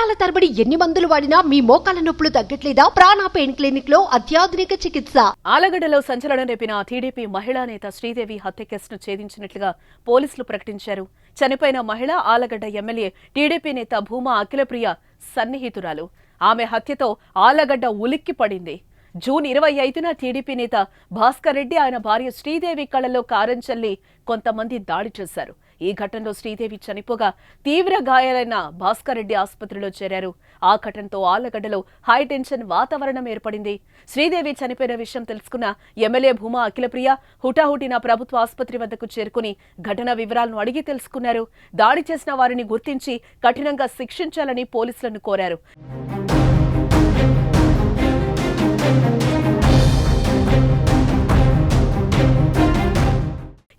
సంవత్సరాల తరబడి ఎన్ని మందులు వాడినా మీ మోకాల నొప్పులు తగ్గట్లేదా? ప్రాణ పెయిన్ క్లినిక్ లో అత్యాధునిక చికిత్స. ఆలగడ్డలో సంచలనం రేపిన టీడీపీ మహిళా నేత శ్రీదేవి హత్య కేసును ఛేదించినట్లుగా పోలీసులు ప్రకటించారు. చనిపోయిన మహిళ ఆలగడ్డ ఎమ్మెల్యే టీడీపీ నేత భూమా అఖిలప్రియ సన్నిహితురాలు. ఆమె హత్యతో ఆలగడ్డ ఉలిక్కి పడింది. జూన్ 25న టీడీపీ నేత భాస్కర్ రెడ్డి ఆయన భార్య శ్రీదేవి కళ్లలో కారం చల్లి కొంతమంది దాడి చేశారు. ఈ ఘటనలో శ్రీదేవి చనిపోగా తీవ్ర గాయాలైన భాస్కర్ రెడ్డి ఆసుపత్రిలో చేరారు. ఆ ఘటనతో ఆలగడ్డలో హైటెన్షన్ వాతావరణం ఏర్పడింది. శ్రీదేవి చనిపోయిన విషయం తెలుసుకున్న ఎమ్మెల్యే భూమా అఖిలప్రియ హుటాహుటిన ప్రభుత్వ ఆసుపత్రి వద్దకు చేరుకుని ఘటన వివరాలను అడిగి తెలుసుకున్నారు. దాడి చేసిన వారిని గుర్తించి కఠినంగా శిక్షించాలని పోలీసులను కోరారు.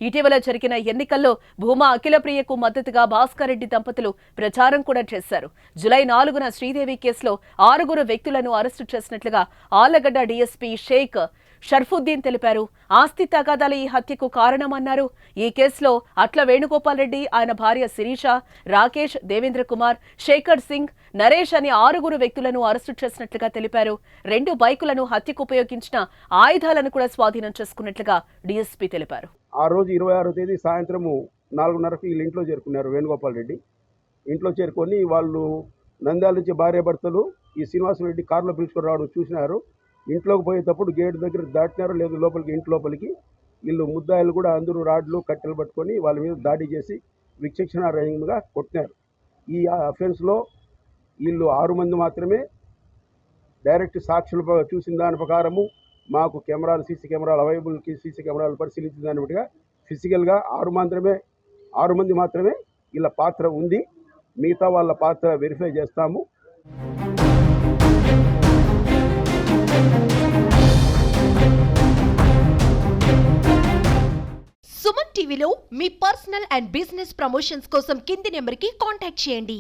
ఇటీవల జరిగిన ఎన్నికల్లో భూమా అఖిలప్రియకు మద్దతుగా భాస్కర్ రెడ్డి దంపతులు ప్రచారం కూడా చేశారు. జూలై 4న శ్రీదేవి కేసులో 6 వ్యక్తులను అరెస్టు చేసినట్లుగా ఆలగడ్డ డీఎస్పీ షేక్ షర్ఫుద్దీన్ తెలిపారు. ఆస్తి తగాదాలు ఈ హత్యకు కారణమన్నారు. ఈ కేసులో అట్ల వేణుగోపాల్ రెడ్డి, ఆయన భార్య శిరీష, రాకేష్, దేవేంద్ర కుమార్, శేఖర్ సింగ్, నరేష్ అని 6 వ్యక్తులను అరెస్టు చేసినట్లుగా తెలిపారు. 2 బైకులను హత్యకు ఉపయోగించిన ఆయుధాలను కూడా స్వాధీనం చేసుకున్నట్లుగా డీఎస్పీ తెలిపారు. ఆ రోజు 26వ తేదీ సాయంత్రము 4:30కి వీళ్ళు ఇంట్లో చేరుకున్నారు. వేణుగోపాల్ రెడ్డి ఇంట్లో చేరుకొని వాళ్ళు నంద్యాల నుంచి భార్యాభర్తలు ఈ శ్రీనివాసరెడ్డి కారులో పిలుచుకొని రావడం చూసినారు. ఇంట్లోకి పోయేటప్పుడు గేట్ దగ్గర దాటినారు, లేదు లోపలికి ఇంటి లోపలికి వీళ్ళు ముద్దాయిలు కూడా అందరూ రాడ్లు కట్టెలు పట్టుకొని వాళ్ళ మీద దాడి చేసి విచక్షణారహితంగా కొట్టినారు. ఈ అఫెన్స్లో వీళ్ళు 6 మంది మాత్రమే. డైరెక్ట్ సాక్షులు చూసిన దాని ప్రకారము మాకు కెమెరాలు, సీసీ కెమెరాలు అవైలబుల్కి సీసీ కెమెరాలు పరిశీలించిన దాన్ని బట్టిగా ఫిజికల్గా 6 మంది మాత్రమే వీళ్ళ పాత్ర ఉంది. మిగతా వాళ్ళ పాత్ర వెరిఫై చేస్తాము. సుమన్ టీవీలో మీ పర్సనల్ అండ్ బిజినెస్ ప్రమోషన్స్ కోసం కింది నెంబర్కి కాంటాక్ట్ చేయండి.